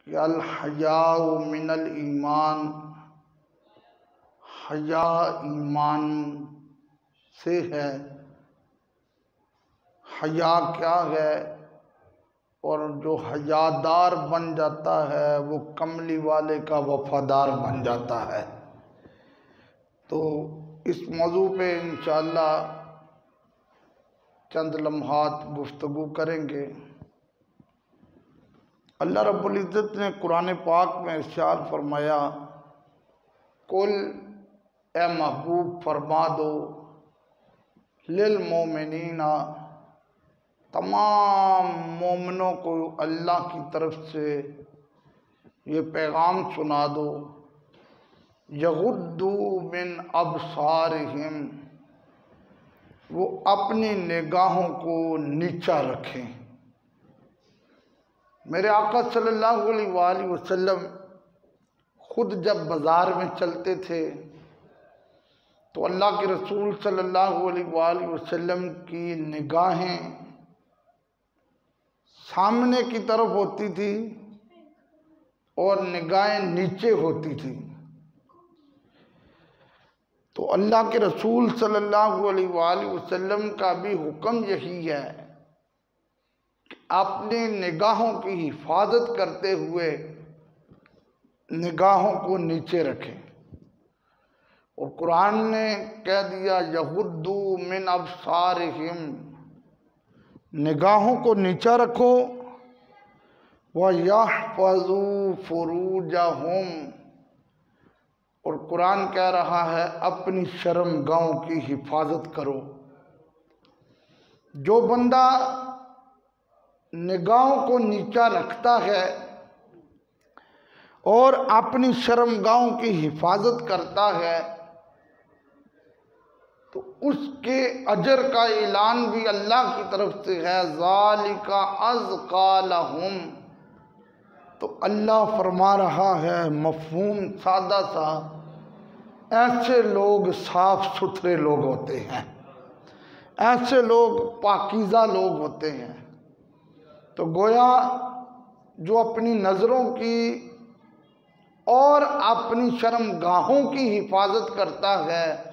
कि अल हयाउ मिनल ईमान, हया ईमान से है। हया क्या है? और जो हयादार बन जाता है वो कमली वाले का वफादार बन जाता है। तो इस मौजू पे इंशाअल्लाह चंद लम्हात गुफ्तगू करेंगे। अल्लाह रब्बुल इज़्ज़त ने कुरान पाक में इरशाद फरमाया, कुल ए महबूब फरमा दो, लिल मोमिनीना, तमाम मोमिनों को अल्लाह की तरफ से ये पैगाम सुना दो, यगुद्दू मिन अबसारिहिम, वो अपनी निगाहों को नीचा रखें। मेरे आका सल्लल्लाहु अलैहि वसल्लम खुद जब बाज़ार में चलते थे तो अल्लाह के रसूल सल्लल्लाहु अलैहि वसल्लम की निगाहें सामने की तरफ होती थी और निगाहें नीचे होती थी। तो अल्लाह के रसूल सल्लल्लाहु अलैहि वसल्लम का भी हुक्म यही है कि अपनी निगाहों की हिफाजत करते हुए निगाहों को नीचे रखें। और कुरान ने कह दिया, यगुद्दू मिन अबसारिहिम, निगाहों को नीचा रखो, व यहफ़ज़ू फ़ुरूजहुम, और कुरान कह रहा है अपनी शर्मगाहों की हिफाजत करो। जो बंदा निगाहों को नीचा रखता है और अपनी शर्मगाहों की हिफाजत करता है तो उसके अजर का ऐलान भी अल्लाह की तरफ से है, ज़ालिका अज़का लहुम। तो अल्लाह फरमा रहा है, मफ़हूम सादा सा, ऐसे लोग साफ सुथरे लोग होते हैं, ऐसे लोग पाकीज़ा लोग होते हैं। तो गोया जो अपनी नज़रों की और अपनी शर्मगाहों की हिफाजत करता है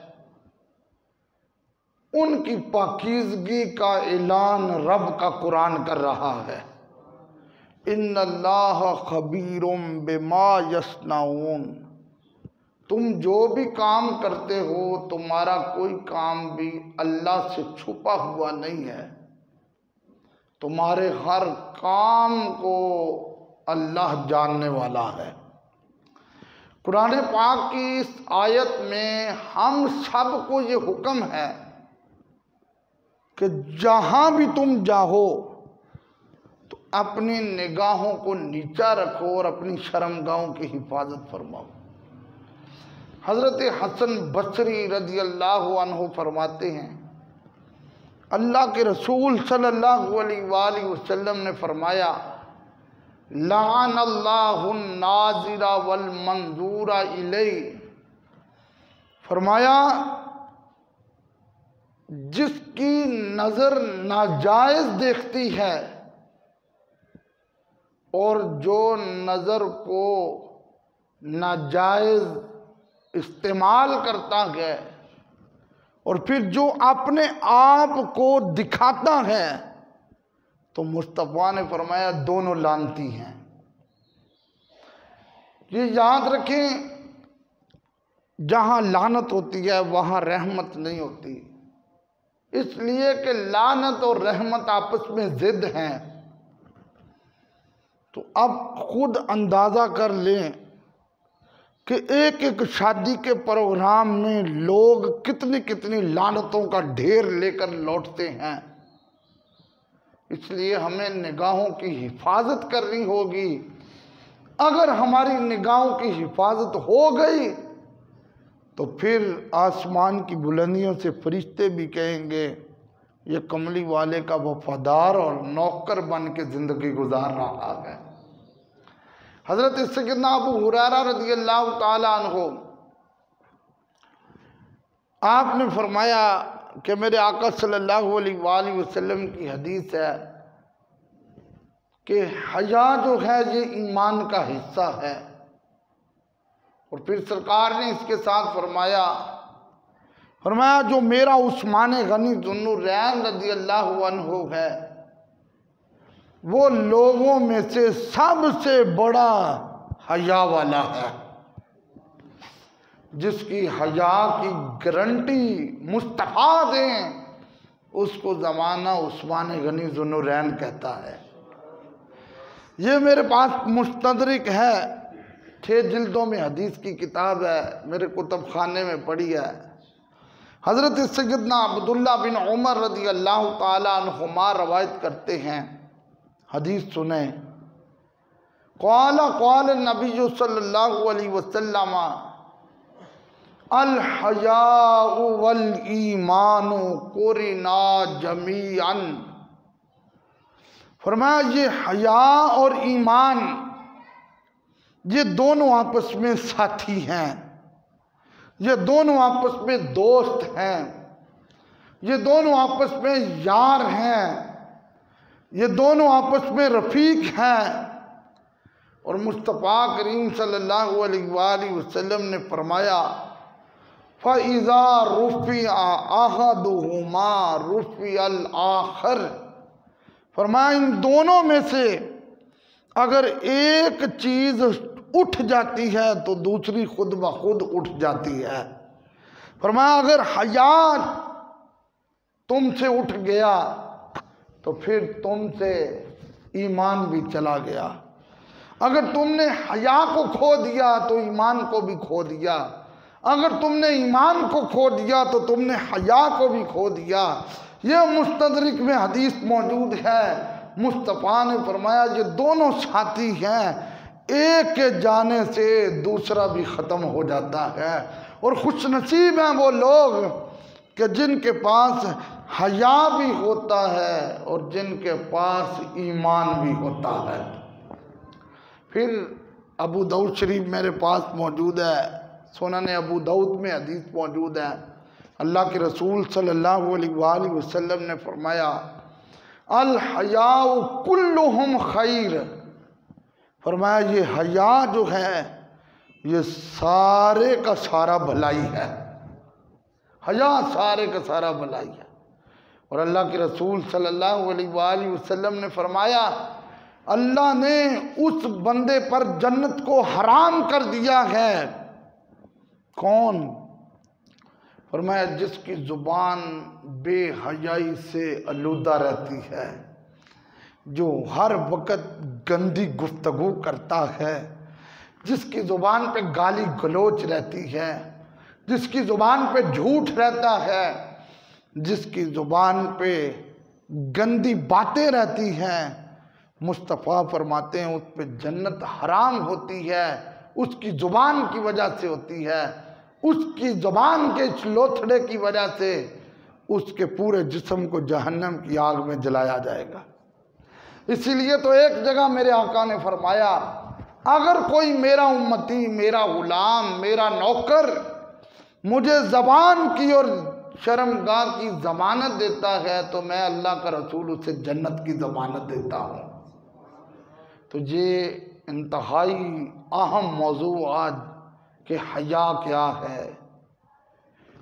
उनकी पाकीज़गी का ऐलान रब का कुरान कर रहा है। इन्नल्लाह खबीरुम बिमा यस्नाऊन, तुम जो भी काम करते हो तुम्हारा कोई काम भी अल्लाह से छुपा हुआ नहीं है। तुम्हारे हर काम को अल्लाह जानने वाला है। कुरान पाक की इस आयत में हम सब को ये हुक्म है कि जहाँ भी तुम जाओ तो अपनी निगाहों को नीचा रखो और अपनी शर्मगाहों की हिफाजत फरमाओ। हज़रत हसन बसरी रज़ी अल्लाहु अन्हु फरमाते हैं, अल्लाह के रसूल सल्लल्लाहु अलैहि वसल्लम ने फरमाया, लाअनल्लाहुन नाज़िरा वल मंज़ूरा इलैहि, फरमाया जिसकी नज़र नाजायज़ देखती है और जो नज़र को नाजायज़ इस्तेमाल करता है और फिर जो अपने आप को दिखाता है, तो मुस्तफ़ा ने फरमाया दोनों लानती हैं। ये याद रखें, जहाँ लानत होती है वहाँ रहमत नहीं होती, इसलिए कि लानत और रहमत आपस में ज़िद हैं। तो अब खुद अंदाज़ा कर लें कि एक एक शादी के प्रोग्राम में लोग कितनी कितनी लानतों का ढेर लेकर लौटते हैं। इसलिए हमें निगाहों की हिफाजत करनी होगी। अगर हमारी निगाहों की हिफाजत हो गई तो फिर आसमान की बुलंदियों से फरिश्ते भी कहेंगे ये कमली वाले का वफादार और नौकर बन के ज़िंदगी गुजार रहा है। हज़रत सैयदना अबू हुरैरा रज़ी अल्लाह ताला अन्हु, आपने फरमाया कि मेरे आका सल्लल्लाहु अलैहि वसल्लम की हदीस है कि हया जो है ये ईमान का हिस्सा है। और फिर सरकार ने इसके साथ फरमाया जो मेरा उस्मान गनी ज़ुन्नुरैन रज़ी अल्लाह अन्हु है वो लोगों में से सबसे बड़ा हया वाला है, जिसकी हया की गारंटी मुस्तफ़ा दें उसको ज़माना उस्मान गनी ज़ुन्नुरैन कहता है। ये मेरे पास मुस्तदरिक है, 6 जिल्दों में हदीस की किताब है, मेरे कुतुब खाने में पड़ी है। हज़रत सैयदना अब्दुल्ला बिन उमर रज़ी अल्लाह ताला अन्हुमा रवायत करते हैं, हदीस सुने। क़ाल नबी सल्लल्लाहु अलैहि वसल्लम अल हयाउ वल ईमानु कुरिना जमीअन। फरमाया ये हया और ईमान ये दोनों आपस में साथी हैं, ये दोनों आपस में दोस्त हैं, ये दोनों आपस में यार हैं, ये दोनों आपस में रफ़ीक हैं। और मुस्तफ़ा करीम सल्लल्लाहु अलैहि वसल्लम ने फरमाया फ़इज़ा रुफ़िअ अहदुहुमा रुफ़िअल आखर। फरमाया इन दोनों में से अगर एक चीज़ उठ जाती है तो दूसरी खुद ब खुद उठ जाती है। फरमाया अगर हया तुमसे उठ गया तो फिर तुमसे ईमान भी चला गया। अगर तुमने हया को खो दिया तो ईमान को भी खो दिया, अगर तुमने ईमान को खो दिया तो तुमने हया को भी खो दिया। यह मुस्तदरिक में हदीस मौजूद है। मुस्तफ़ा ने फरमाया ये दोनों साथी हैं, एक के जाने से दूसरा भी ख़त्म हो जाता है। और खुशनसीब हैं वो लोग कि जिनके पास हया भी होता है और जिनके पास ईमान भी होता है। फिर अबू दाऊद शरीफ मेरे पास मौजूद है, सुनन अबू दाऊद में हदीस मौजूद है। अल्लाह के रसूल सल्लल्लाहु अलैहि वसल्लम ने फरमाया अल हयाउ कुल्लुहुम खैर। फरमाया ये हया जो है ये सारे का सारा भलाई है, हया सारे का सारा भलाई है। और अल्लाह के रसूल सल्लल्लाहु अलैहि वसल्लम ने फरमाया अल्लाह ने उस बंदे पर जन्नत को हराम कर दिया है। कौन? फरमाया जिसकी ज़ुबान बेहयाई से आलूदा रहती है, जो हर वक्त गंदी गुफ्तगू करता है, जिसकी ज़ुबान पे गाली गलोच रहती है, जिसकी ज़ुबान पे झूठ रहता है, जिसकी ज़ुबान पे गंदी बातें रहती हैं। मुस्तफ़ा फरमाते हैं उस पर जन्नत हराम होती है, उसकी ज़ुबान की वजह से होती है, उसकी ज़ुबान के इस लोथड़े की वजह से उसके पूरे जिस्म को जहन्नम की आग में जलाया जाएगा। इसीलिए तो एक जगह मेरे आका ने फरमाया अगर कोई मेरा उम्मती, मेरा गुलाम, मेरा नौकर मुझे ज़बान की और शर्मगाह की ज़मानत देता है तो मैं अल्लाह का रसूल उसे जन्नत की ज़मानत देता हूँ। तो ये इंतहाई अहम मौजू आज कि हया क्या है।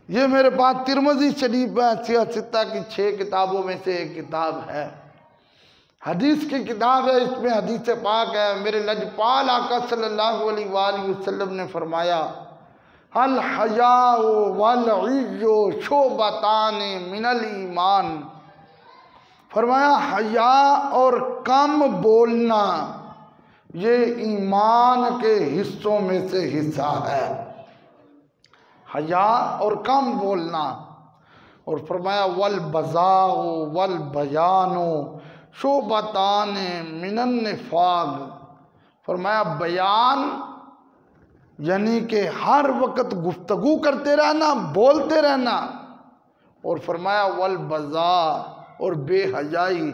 ये मेरे पास तिरमिज़ी शरीफ है, सित्ता की 6 किताबों में से एक किताब है, हदीस की किताब है। इसमें हदीस पाक है, मेरे लजपाल आका सल्लल्लाहु अलैहि वसल्लम ने फरमाया अल हयाउ वल इज्जु शोबतान मिनल ईमान। फरमाया हया और कम बोलना ये ईमान के हिस्सों में से हिस्सा है, हया और कम बोलना। और फरमाया वल बज़ाउ वल बयानो शोबतान मिनन निफाक। फरमाया बयान यानी कि हर वक्त गुफ्तगू करते रहना, बोलते रहना। और फरमाया वल बज़ा और बेहयाई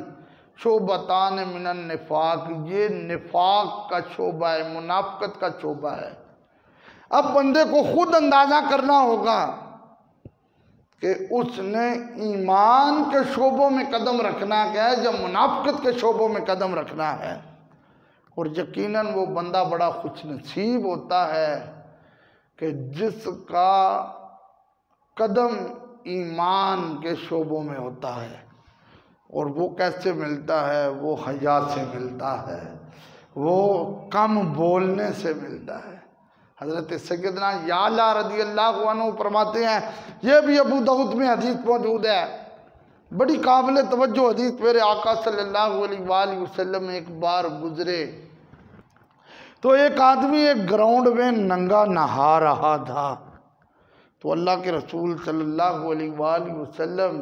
शोबतान मिनन निफाक, ये निफाक का शोबा है, मुनाफिकत का शोबा है। अब बंदे को खुद अंदाज़ा करना होगा कि उसने ईमान के शोबों में कदम रखना है या मुनाफिकत के शोबों में कदम रखना है। और यकीनन वो बंदा बड़ा खुशनसीब होता है कि जिसका कदम ईमान के शोबों में होता है। और वो कैसे मिलता है? वो हया से मिलता है, वो कम बोलने से मिलता है। हज़रत सैयदना याला रज़ी अल्लाह अन्हु फरमाते हैं, ये भी अबू दाऊद में हदीस मौजूद है, बड़ी काबिल तवज्जो हदीस। मेरे आका सल्लल्लाहु अलैहि वसल्लम एक बार गुजरे तो एक आदमी एक ग्राउंड में नंगा नहा रहा था। तो अल्लाह के रसूल सल्लल्लाहु अलैहि वसल्लम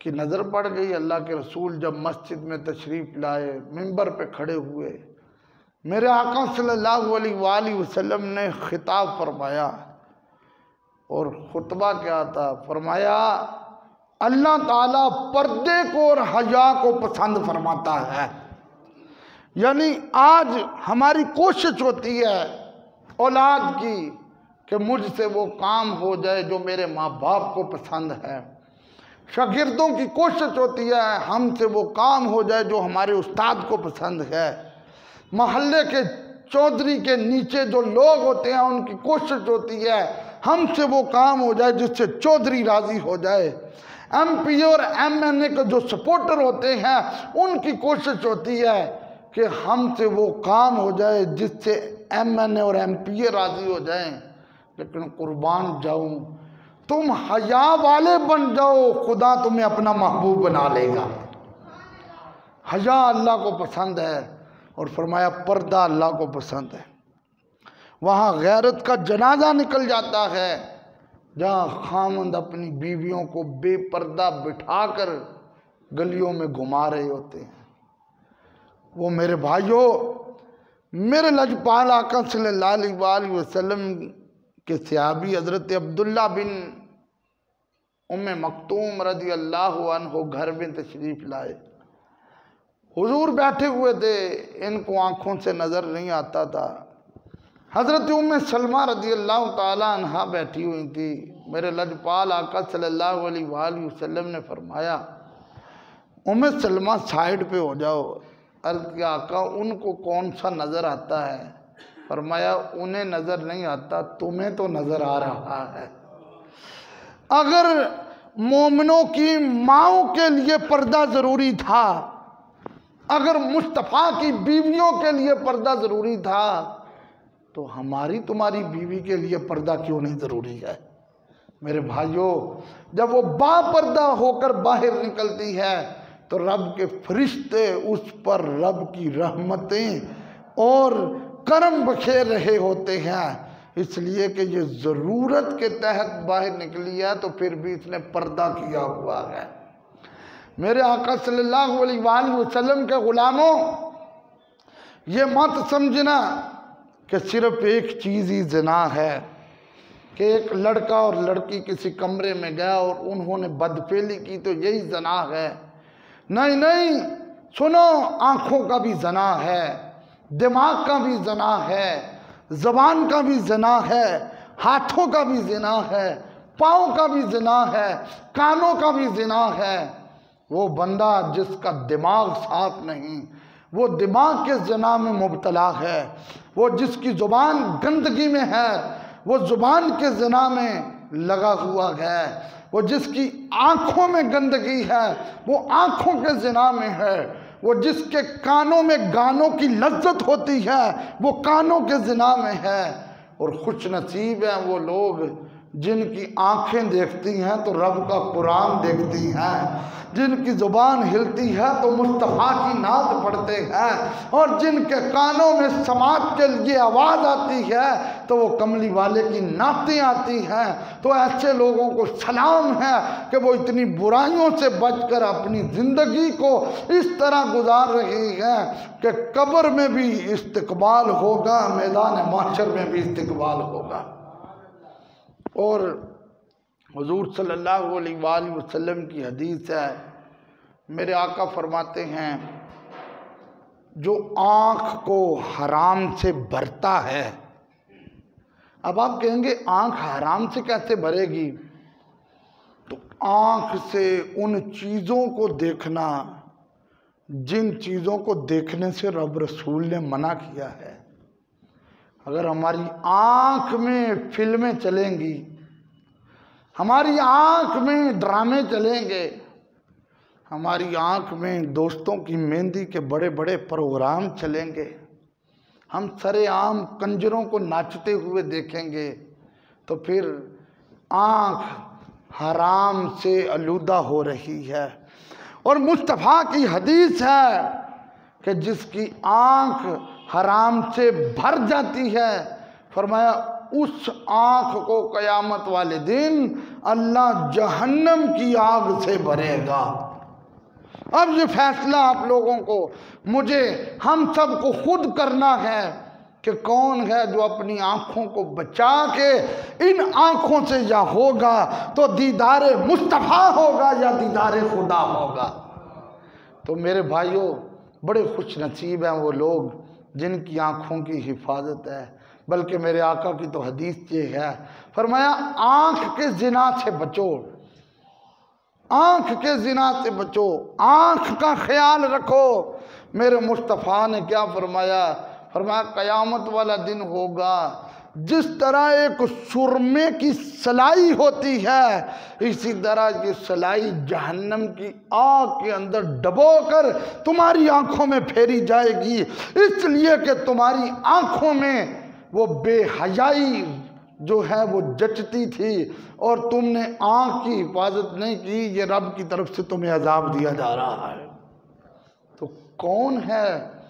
की नज़र पड़ गई। अल्लाह के रसूल जब मस्जिद में तशरीफ़ लाए, मिंबर पे खड़े हुए, मेरे आका सल्लल्लाहु अलैहि वसल्लम ने खिताब फरमाया। और खुतबा क्या था? फरमाया अल्लाह ताला पर्दे को और हया को पसंद फरमाता है। यानी आज हमारी कोशिश होती है औलाद की कि मुझसे वो काम हो जाए जो मेरे माँ बाप को पसंद है। शागिर्दों की कोशिश होती है हमसे वो काम हो जाए जो हमारे उस्ताद को पसंद है। मोहल्ले के चौधरी के नीचे जो लोग होते हैं उनकी कोशिश होती है हमसे वो काम हो जाए जिससे चौधरी राज़ी हो जाए। एमपी और एमएनए के जो सपोर्टर होते हैं उनकी कोशिश होती है कि हमसे वो काम हो जाए जिससे एमएनए और एमपीए राज़ी हो जाएं। लेकिन कुर्बान जाऊं, तुम हया वाले बन जाओ, खुदा तुम्हें अपना महबूब बना लेगा। हया अल्लाह को पसंद है और फरमाया पर्दा अल्लाह को पसंद है। वहाँ गैरत का जनाजा निकल जाता है जहाँ खामंद अपनी बीवियों को बेपर्दा बिठाकर गलियों में घुमा रहे होते हैं। वो मेरे भाइयों, मेरे लजपाल आका सल्लल्लाहु अलैहि वसल्लम के सहाबी हज़रत अब्दुल्ला बिन उम्मे मक्तूम रज़ी अल्लाह अन्हु घर में तशरीफ़ लाए। हुजूर बैठे हुए थे, इनको आँखों से नज़र नहीं आता था। हज़रत उम्मे सलमा रज़ी अल्लाह ताला अन्हा बैठी हुई थी। मेरे लजपाल आका सल्लल्लाहु अलैहि वसल्लम ने फरमाया उम्मे सलमा साइड पे हो जाओ। अर्ज़ किया आका उनको कौन सा नज़र आता है? फरमाया उन्हें नज़र नहीं आता, तुम्हें तो नज़र आ रहा है। अगर मोमिनों की माओं के लिए पर्दा ज़रूरी था, अगर मुस्तफ़ा की बीवियों के लिए पर्दा ज़रूरी था, तो हमारी तुम्हारी बीवी के लिए पर्दा क्यों नहीं ज़रूरी है? मेरे भाइयों, जब वो बापर्दा होकर बाहर निकलती है तो रब के फरिश्ते उस पर रब की रहमतें और करम बखेर रहे होते हैं। इसलिए कि ये ज़रूरत के तहत बाहर निकली है तो फिर भी इसने पर्दा किया हुआ है। मेरे आका सल्लल्लाहु अलैहि वसल्लम के ग़ुलामों, ये मत समझना कि सिर्फ एक चीज़ ही ज़िना है कि एक लड़का और लड़की किसी कमरे में गया और उन्होंने बदफेली की तो यही ज़िना है। नहीं नहीं, सुनो, आँखों का भी ज़िना है, दिमाग का भी ज़िना है, ज़बान का भी ज़िना है, हाथों का भी ज़िना है, पाँव का भी ज़िना है, कानों का भी ज़िना है। वो बंदा जिसका दिमाग साफ नहीं, वो दिमाग के ज़िना में मुब्तला है। वो जिसकी ज़ुबान गंदगी में है, वो ज़ुबान के ज़िना में लगा हुआ है। वो जिसकी आँखों में गंदगी है, वो आँखों के ज़िना में है। वो जिसके कानों में गानों की लज्जत होती है, वो कानों के ज़िना में है। और खुश नसीब हैं वो लोग जिनकी आँखें देखती हैं तो रब का कुरान देखती हैं, जिनकी ज़ुबान हिलती है तो मुस्तफ़ा की नात पढ़ते हैं, और जिनके कानों में समात के लिए आवाज़ आती है तो वो कमली वाले की नातें आती हैं। तो ऐसे लोगों को सलाम है कि वो इतनी बुराइयों से बचकर अपनी ज़िंदगी को इस तरह गुजार रही हैं कि कब्र में भी इस्तिकबाल होगा, मैदान माशर में भी इस्तिकबाल होगा। और हुजूर सल्लल्लाहु अलैहि वसल्लम की हदीस है, मेरे आका फरमाते हैं जो आँख को हराम से भरता है। अब आप कहेंगे आँख हराम से कैसे भरेगी? तो आँख से उन चीज़ों को देखना जिन चीज़ों को देखने से रब रसूल ने मना किया है। अगर हमारी आँख में फिल्में चलेंगी, हमारी आँख में ड्रामे चलेंगे, हमारी आँख में दोस्तों की मेहंदी के बड़े बड़े प्रोग्राम चलेंगे, हम सरेआम कंजरों को नाचते हुए देखेंगे, तो फिर आँख हराम से आलूदा हो रही है। और मुस्तफ़ा की हदीस है कि जिसकी आँख हराम से भर जाती है, फरमाया उस आँख को क़यामत वाले दिन अल्लाह जहन्नम की आग से भरेगा। अब ये फैसला आप लोगों को, मुझे, हम सब को खुद करना है कि कौन है जो अपनी आँखों को बचा के इन आँखों से या होगा तो दीदारे मुस्तफ़ा होगा या दीदारे खुदा होगा। तो मेरे भाइयों, बड़े खुश नसीब हैं वो लोग जिनकी आँखों की हिफाजत है। बल्कि मेरे आका की तो हदीस ये है, फरमाया आँख के जिना से बचो, आँख के जिना से बचो, आँख का ख्याल रखो। मेरे मुस्तफ़ा ने क्या फरमाया? फरमाया क़यामत वाला दिन होगा, जिस तरह एक सुरमे की सलाई होती है, इसी तरह की सलाई जहन्नम की आग के अंदर डबोकर तुम्हारी आंखों में फेरी जाएगी, इसलिए कि तुम्हारी आंखों में वो बेहयाई जो है वो जचती थी और तुमने आँख की हिफाजत नहीं की। ये रब की तरफ से तुम्हें अजाब दिया जा रहा है। तो कौन है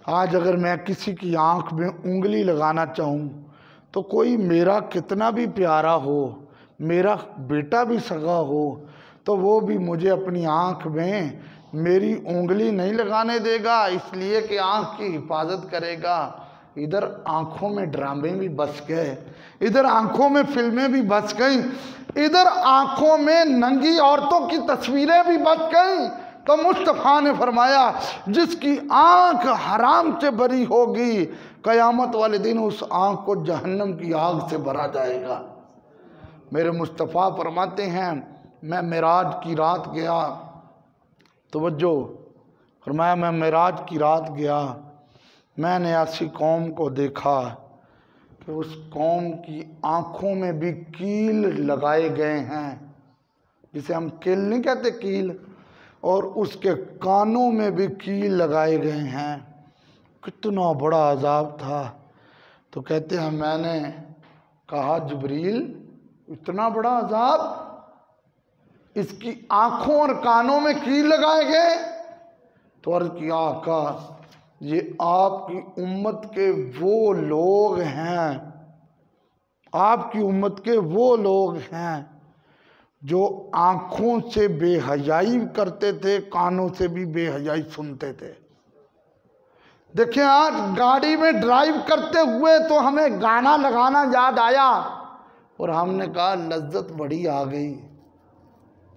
आज, अगर मैं किसी की आँख में उंगली लगाना चाहूँ तो कोई मेरा कितना भी प्यारा हो, मेरा बेटा भी सगा हो, तो वो भी मुझे अपनी आँख में मेरी उंगली नहीं लगाने देगा, इसलिए कि आँख की हिफाजत करेगा। इधर आँखों में ड्रामे भी बस गए, इधर आँखों में फिल्में भी बस गई, इधर आँखों में नंगी औरतों की तस्वीरें भी बस गई। तो मुस्तफ़ा ने फरमाया जिसकी आँख हराम से भरी होगी, क़यामत वाले दिन उस आँख को जहन्नम की आग से भरा जाएगा। मेरे मुस्तफ़ा फरमाते हैं मैं मेराज की रात गया, तवज्जो फरमाया मैं मेराज की रात गया, मैंने ऐसी कौम को देखा कि उस कौम की आँखों में भी कील लगाए गए हैं, जिसे हम कील नहीं कहते, कील, और उसके कानों में भी कील लगाए गए हैं। कितना बड़ा अजाब था। तो कहते हैं मैंने कहा जिब्रील इतना बड़ा अजाब, इसकी आँखों और कानों में कील लगाए गए? तो अर्ज़ किया आका ये आपकी उम्मत के वो लोग हैं, आपकी उम्मत के वो लोग हैं जो आँखों से बेहयाई करते थे, कानों से भी बेहयाई सुनते थे। देखिए आज गाड़ी में ड्राइव करते हुए तो हमें गाना लगाना याद आया और हमने कहा लज्जत बड़ी आ गई,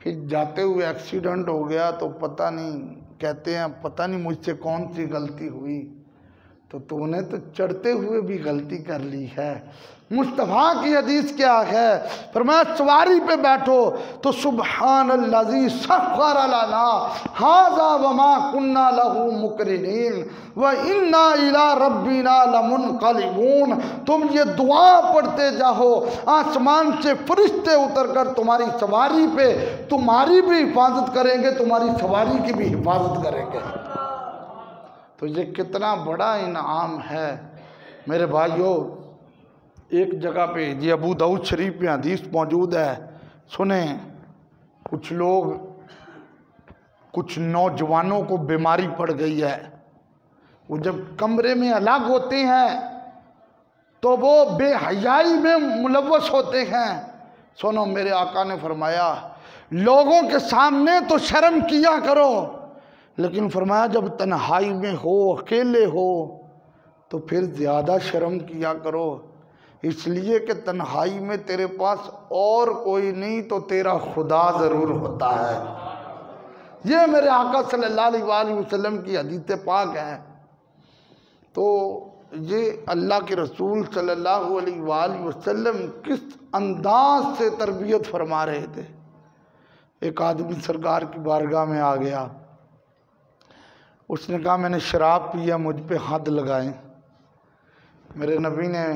फिर जाते हुए एक्सीडेंट हो गया तो पता नहीं, कहते हैं पता नहीं मुझसे कौन सी गलती हुई, तो तूने तो चढ़ते हुए भी गलती कर ली है। मुस्तफ़ा की हदीस क्या है? फरमाया सवारी पे बैठो तो सुब्हानल्लाज़ी सख्खर लना हाज़ा वमा कुन्ना लहू मुक़रिनीन व इन्ना इला रब्बिना लमुनक़लिबून। तुम ये दुआ पढ़ते जाओ, आसमान से फरिश्ते उतर कर तुम्हारी सवारी पे तुम्हारी भी हिफाजत करेंगे, तुम्हारी सवारी की भी हिफाजत करेंगे। तो ये कितना बड़ा इनाम है मेरे भाइयों। एक जगह पे ये अबू दाऊद शरीफ में हदीस मौजूद है, सुने। कुछ लोग, कुछ नौजवानों को बीमारी पड़ गई है, वो जब कमरे में अलग होते हैं तो वो बेहयाई में मुलव्वस होते हैं। सुनो, मेरे आका ने फरमाया लोगों के सामने तो शर्म किया करो, लेकिन फरमाया जब तन्हाई में हो, अकेले हो, तो फिर ज़्यादा शर्म किया करो, इसलिए कि तन्हाई में तेरे पास और कोई नहीं तो तेरा खुदा ज़रूर होता है। ये मेरे आका सल्लल्लाहु अलैहि वसल्लम की हदीस पाक है। तो ये अल्लाह के रसूल सल्लल्लाहु अलैहि वसल्लम किस अंदाज से तरबियत फरमा रहे थे। एक आदमी सरकार की बारगाह में आ गया। उसने कहा मैंने शराब पिया, मुझ पे हद लगाएं। मेरे नबी ने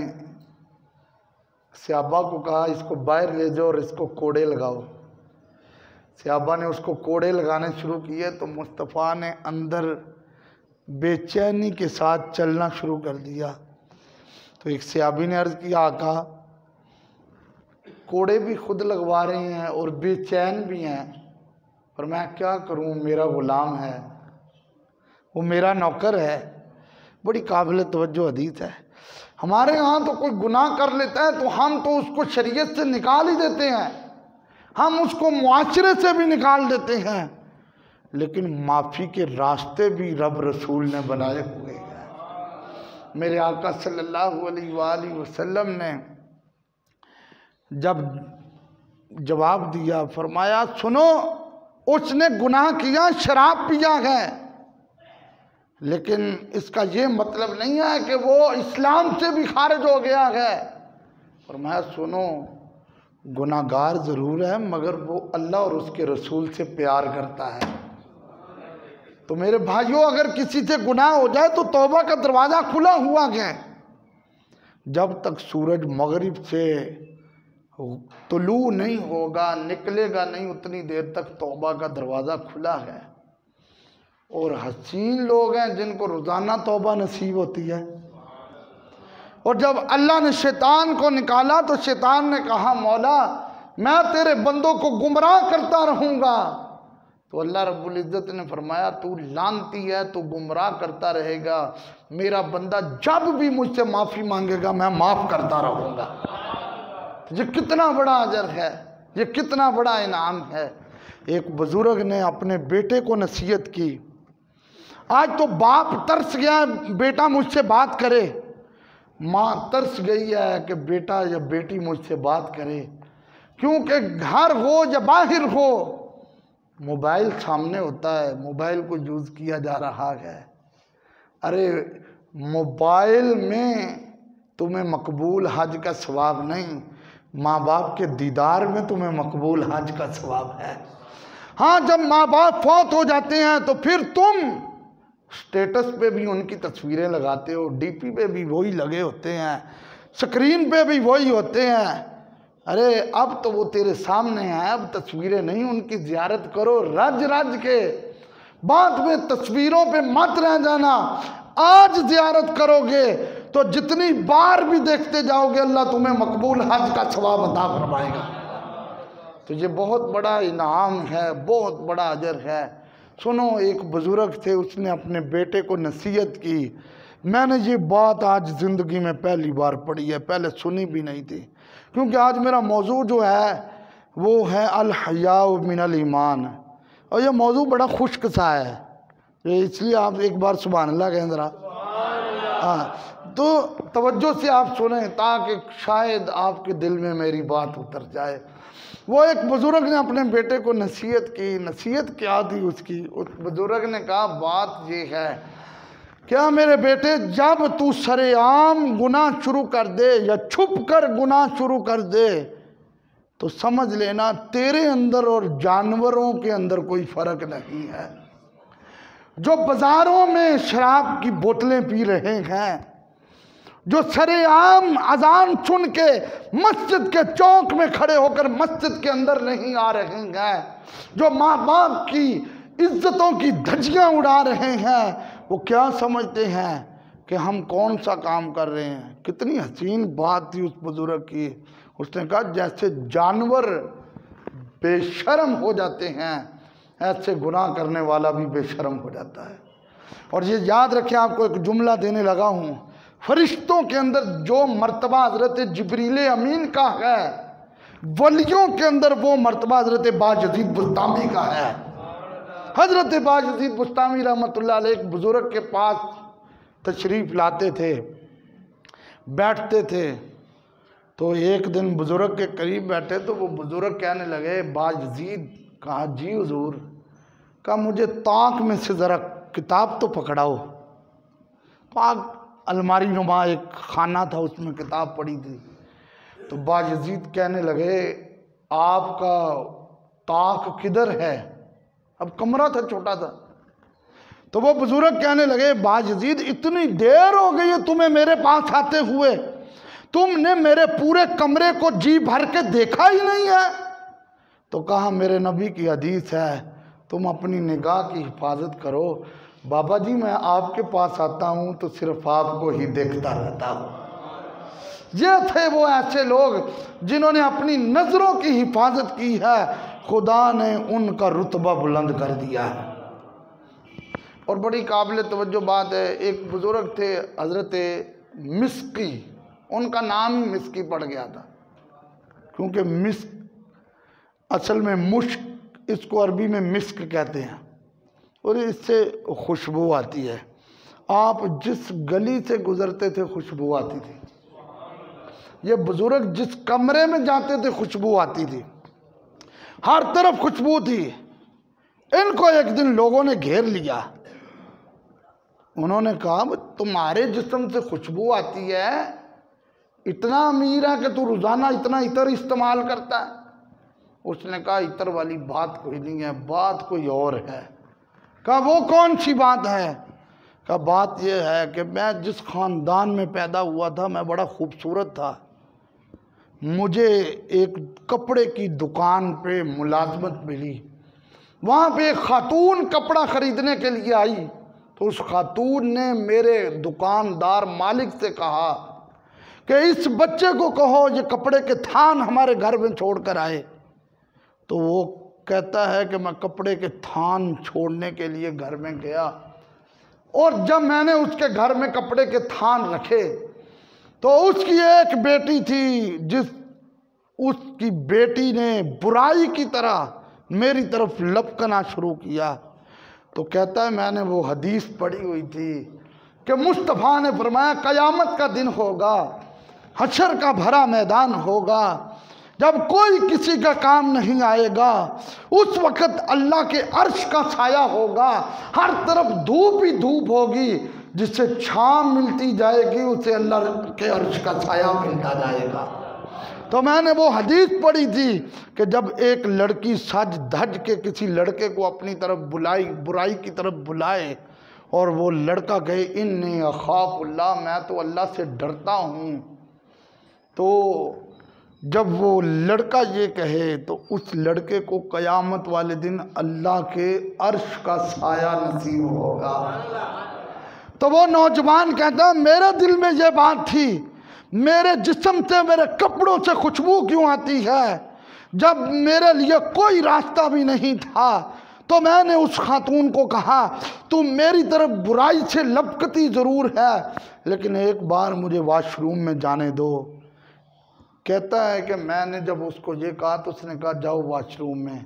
सहाबा को कहा इसको बाहर ले जाओ और इसको कोड़े लगाओ। सहाबा ने उसको कोड़े लगाने शुरू किए तो मुस्तफ़ा ने अंदर बेचैनी के साथ चलना शुरू कर दिया। तो एक सहाबी ने अर्ज़ किया आका कोड़े भी खुद लगवा रहे हैं और बेचैन भी हैं, पर मैं क्या करूं, मेरा गुलाम है, वो मेरा नौकर है। बड़ी काबिल तवज्जो हदीस है। हमारे यहाँ तो कोई गुनाह कर लेता है तो हम तो उसको शरीयत से निकाल ही देते हैं, हम उसको मुआशरे से भी निकाल देते हैं, लेकिन माफ़ी के रास्ते भी रब रसूल ने बनाए हुए हैं। मेरे आका सल्लल्लाहु अलैहि वसल्लम ने जब जवाब दिया फरमाया सुनो, उसने गुनाह किया, शराब पिया है, लेकिन इसका ये मतलब नहीं है कि वो इस्लाम से भी खारिज हो गया है। फरमाया सुनो, गुनाहगार ज़रूर है मगर वो अल्लाह और उसके रसूल से प्यार करता है। तो मेरे भाइयों, अगर किसी से गुनाह हो जाए तो तौबा का दरवाज़ा खुला हुआ है। जब तक सूरज मगरिब से तुलू नहीं होगा, निकलेगा नहीं, उतनी देर तक तौबा का दरवाज़ा खुला है। और हसीन लोग हैं जिनको रोज़ाना तौबा नसीब होती है। और जब अल्लाह ने शैतान को निकाला तो शैतान ने कहा मौला मैं तेरे बंदों को गुमराह करता रहूँगा। तो अल्लाह रब्बुल इज़्ज़त ने फरमाया तू लानती है, तू गुमराह करता रहेगा, मेरा बंदा जब भी मुझसे माफ़ी मांगेगा मैं माफ़ करता रहूँगा। ये कितना बड़ा अजर है, ये कितना बड़ा इनाम है। एक बुजुर्ग ने अपने बेटे को नसीहत की। आज तो बाप तरस गया बेटा मुझसे बात करे, माँ तरस गई है कि बेटा या बेटी मुझसे बात करे, क्योंकि घर हो या बाहर हो मोबाइल सामने होता है, मोबाइल को यूज़ किया जा रहा है। अरे मोबाइल में तुम्हें मकबूल हज का सवाब नहीं, माँ बाप के दीदार में तुम्हें मकबूल हज का सवाब है। हाँ, जब माँ बाप फौत हो जाते हैं तो फिर तुम स्टेटस पे भी उनकी तस्वीरें लगाते हो, डीपी पे भी वही लगे होते हैं, स्क्रीन पे भी वही होते हैं। अरे अब तो वो तेरे सामने हैं, अब तस्वीरें नहीं, उनकी ज़ियारत करो रज रज के। बाद में तस्वीरों पे मत रह जाना, आज ज़ियारत करोगे तो जितनी बार भी देखते जाओगे अल्लाह तुम्हें मकबूल हज का सवाब अता फरमाएगा। तो ये बहुत बड़ा इनाम है, बहुत बड़ा अजर है। सुनो, एक बुजुर्ग थे, उसने अपने बेटे को नसीहत की। मैंने ये बात आज ज़िंदगी में पहली बार पढ़ी है, पहले सुनी भी नहीं थी, क्योंकि आज मेरा मौजू जो है वो है अल हया मिनल ईमान, और ये मौजू बड़ा खुश्क सा है, इसलिए आप एक बार सुभान अल्लाह कहें ज़रा। हाँ, तो तवज्जो से आप सुने ताकि शायद आपके दिल में मेरी बात उतर जाए। वो एक बुजुर्ग ने अपने बेटे को नसीहत की। नसीहत क्या थी उसकी? उस बुजुर्ग ने कहा बात ये है, क्या मेरे बेटे, जब तू सरेआम गुनाह शुरू कर दे या छुप कर गुनाह शुरू कर दे तो समझ लेना तेरे अंदर और जानवरों के अंदर कोई फ़र्क नहीं है। जो बाज़ारों में शराब की बोतलें पी रहे हैं, जो सरेआम अजान सुन के मस्जिद के चौक में खड़े होकर मस्जिद के अंदर नहीं आ रहे हैं, जो माँ बाप की इज्जतों की धज्जियाँ उड़ा रहे हैं, वो क्या समझते हैं कि हम कौन सा काम कर रहे हैं। कितनी हसीन बात थी उस बुजुर्ग की। उसने कहा जैसे जानवर बेशर्म हो जाते हैं ऐसे गुनाह करने वाला भी बेशर्म हो जाता है। और ये याद रखें, आपको एक जुमला देने लगा हूँ, फरिश्तों के अंदर जो मर्तबा हज़रत जिब्रील अमीन का है, वलियों के अंदर वो मर्तबा हज़रत बायज़ीद बुस्तामी का है। हज़रत बायज़ीद बुस्तामी रहमतुल्लाह अलैह एक बुज़ुर्ग के पास तशरीफ़ लाते थे, बैठते थे। तो एक दिन बुज़ुर्ग के करीब बैठे तो वो बुज़ुर्ग कहने लगे, बायज़ीद। कहा जी हुज़ूर। कहा मुझे ताक में से ज़रा किताब तो पकड़ाओ। तो आग अलमारी नुमा एक खाना था, उसमें किताब पड़ी थी। तो बायज़ीद कहने लगे, आपका ताक किधर है? अब कमरा था छोटा सा। तो वो बुजुर्ग कहने लगे, बायजीद इतनी देर हो गई है तुम्हें मेरे पास आते हुए, तुमने मेरे पूरे कमरे को जी भर के देखा ही नहीं है। तो कहा, मेरे नबी की हदीस है, तुम अपनी निगाह की हिफाजत करो। बाबा जी मैं आपके पास आता हूँ तो सिर्फ आपको ही देखता रहता हूँ। ये थे वो ऐसे लोग जिन्होंने अपनी नज़रों की हिफाजत की है, खुदा ने उनका रुतबा बुलंद कर दिया है। और बड़ी काबिल तवज्जो बात है, एक बुज़ुर्ग थे हज़रत मिस्की, उनका नाम ही मिस्की पड़ गया था, क्योंकि मिस्क असल में मुश्क, इसको अरबी में मिस्क कहते हैं और इससे खुशबू आती है। आप जिस गली से गुजरते थे खुशबू आती थी, ये बुजुर्ग जिस कमरे में जाते थे खुशबू आती थी, हर तरफ खुशबू थी। इनको एक दिन लोगों ने घेर लिया। उन्होंने कहा, तुम्हारे जिस्म से खुशबू आती है, इतना अमीर है कि तू रोज़ाना इतना इतर इस्तेमाल करता है? उसने कहा, इतर वाली बात कोई नहीं है, बात कोई और है। कहा, वो कौन सी बात है? कहा, बात यह है कि मैं जिस ख़ानदान में पैदा हुआ था, मैं बड़ा खूबसूरत था। मुझे एक कपड़े की दुकान पे मुलाजमत मिली। वहाँ पे एक खातून कपड़ा ख़रीदने के लिए आई, तो उस खातून ने मेरे दुकानदार मालिक से कहा कि इस बच्चे को कहो ये कपड़े के थान हमारे घर में छोड़ कर आए। तो वो कहता है कि मैं कपड़े के थान छोड़ने के लिए घर में गया, और जब मैंने उसके घर में कपड़े के थान रखे तो उसकी एक बेटी थी, उसकी बेटी ने बुराई की तरह मेरी तरफ लपकना शुरू किया। तो कहता है, मैंने वो हदीस पढ़ी हुई थी कि मुस्तफ़ा ने फरमाया, क़यामत का दिन होगा, हशर का भरा मैदान होगा, जब कोई किसी का काम नहीं आएगा, उस वक़्त अल्लाह के अर्श का साया होगा, हर तरफ धूप ही धूप होगी, जिससे छाँव मिलती जाएगी उसे अल्लाह के अर्श का साया मिलता जाएगा। तो मैंने वो हदीस पढ़ी थी कि जब एक लड़की सज धज के किसी लड़के को अपनी तरफ बुराई की तरफ बुलाए, और वो लड़का कहे, इन्नी अख़ाफ़ुल्लाह, मैं तो अल्लाह से डरता हूँ, तो जब वो लड़का ये कहे तो उस लड़के को क़यामत वाले दिन अल्लाह के अर्श का साया नसीब होगा। तो वो नौजवान कहता, मेरे दिल में ये बात थी, मेरे जिस्म से, मेरे कपड़ों से खुशबू क्यों आती है? जब मेरे लिए कोई रास्ता भी नहीं था, तो मैंने उस खातून को कहा, तुम मेरी तरफ बुराई से लपकती ज़रूर है, लेकिन एक बार मुझे वॉशरूम में जाने दो। कहता है कि मैंने जब उसको ये कहा तो उसने कहा, जाओ वॉशरूम में।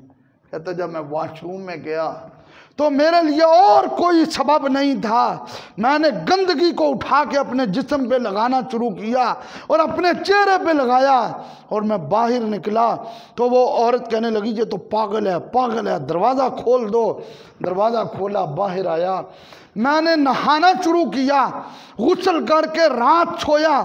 कहता, जब मैं वॉशरूम में गया तो मेरे लिए और कोई सबब नहीं था, मैंने गंदगी को उठा के अपने जिस्म पे लगाना शुरू किया और अपने चेहरे पे लगाया, और मैं बाहर निकला तो वो औरत कहने लगी, ये तो पागल है, पागल है, दरवाज़ा खोल दो। दरवाज़ा खोला, बाहर आया, मैंने नहाना शुरू किया, गुस्ल करके रात सोया,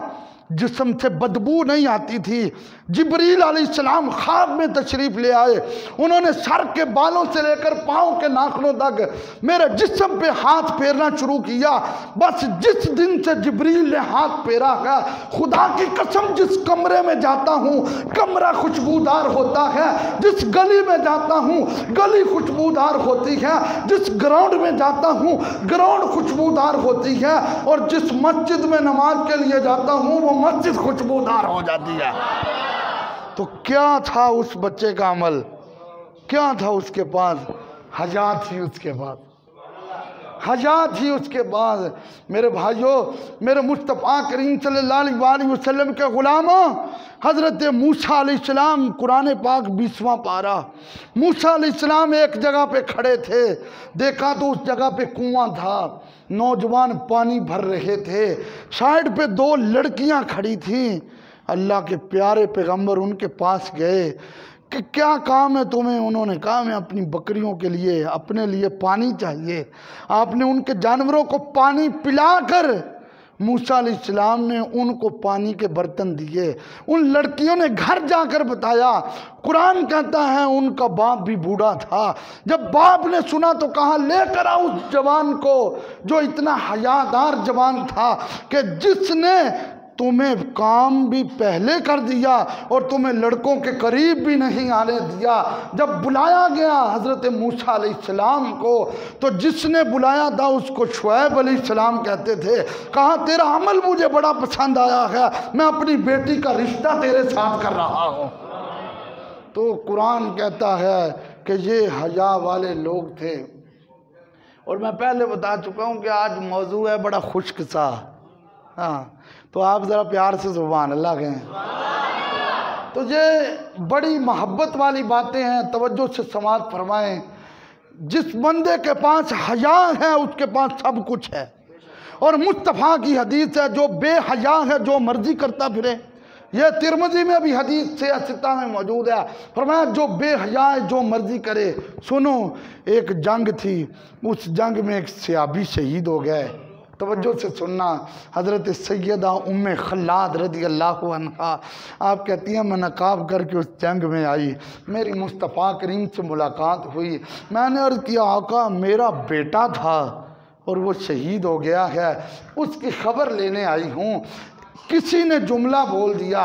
जिस्म से बदबू नहीं आती थी। जिब्रील अलैहिस्सलाम ख्वाब में तशरीफ़ ले आए, उन्होंने सर के बालों से लेकर पाँव के नाखूनों तक मेरे जिस्म पे हाथ फेरना शुरू किया। बस जिस दिन से जिब्रील ने हाथ फेरा है, खुदा की कसम, जिस कमरे में जाता हूँ कमरा खुशबूदार होता है, जिस गली में जाता हूँ गली खुशबूदार होती है, जिस ग्राउंड में जाता हूँ ग्राउंड खुशबूदार होती है, और जिस मस्जिद में नमाज के लिए जाता हूँ वो मस्जिद खुशबूदार हो जाती है। तो क्या था उस बच्चे का अमल, क्या था उसके पास? हया थी उसके पास, हया थी उसके पास। मेरे भाइयों, मेरे मुस्तफ़ा करीम सल्लल्लाहु अलैहि वसल्लम के ग़ुलामों, हज़रत मूसा अलैहिस्सलाम, कुरान पाक 20वां पारा, मूसा अलैहिस्सलाम एक जगह पे खड़े थे, देखा तो उस जगह पे कुआं था, नौजवान पानी भर रहे थे, साइड पे दो लड़कियां खड़ी थीं। अल्लाह के प्यारे पैगंबर उनके पास गए कि क्या काम है तुम्हें? उन्होंने कहा, मैं अपनी बकरियों के लिए, अपने लिए पानी चाहिए। आपने उनके जानवरों को पानी पिलाकर मूसा अलैहिस्सलाम ने उनको पानी के बर्तन दिए। उन लड़कियों ने घर जाकर बताया। कुरान कहता है उनका बाप भी बूढ़ा था। जब बाप ने सुना तो कहा लेकर आओ उस जवान को जो इतना हयादार जवान था कि जिसने तुम्हें काम भी पहले कर दिया और तुम्हें लड़कों के करीब भी नहीं आने दिया। जब बुलाया गया हज़रत मूसा अलैहिस्सलाम को तो जिसने बुलाया था उसको शुएब अलैहिस्सलाम कहते थे। कहा तेरा अमल मुझे बड़ा पसंद आया है, मैं अपनी बेटी का रिश्ता तेरे साथ कर रहा हूँ। तो कुरान कहता है कि ये हया वाले लोग थे। और मैं पहले बता चुका हूँ कि आज मौजू है बड़ा खुश्क सा। हाँ, तो आप ज़रा प्यार से सुभान अल्लाह कहें। तो ये बड़ी मोहब्बत वाली बातें हैं, तवज्जो से समाअत फरमाएं। जिस बंदे के पास हया है उसके पास सब कुछ है। और मुस्तफ़ा की हदीस है जो बेहया है जो मर्जी करता फिरे। यह तिरमिज़ी में भी हदीस से सित्ता में मौजूद है। फरमाया जो बेहया है जो मर्जी करे। सुनो, एक जंग थी, उस जंग में एक सहाबी शहीद हो गए। तवज्जो से सुनना। हज़रत सैयदा उम्मे खल्लाद रज़ी अल्लाह अन्हा आप कहती हैं मैं नकाब करके उस जंग में आई, मेरी मुस्तफ़ा करीम से मुलाकात हुई। मैंने अर्ज़ किया आका मेरा बेटा था और वो शहीद हो गया है, उसकी खबर लेने आई हूँ। किसी ने जुमला बोल दिया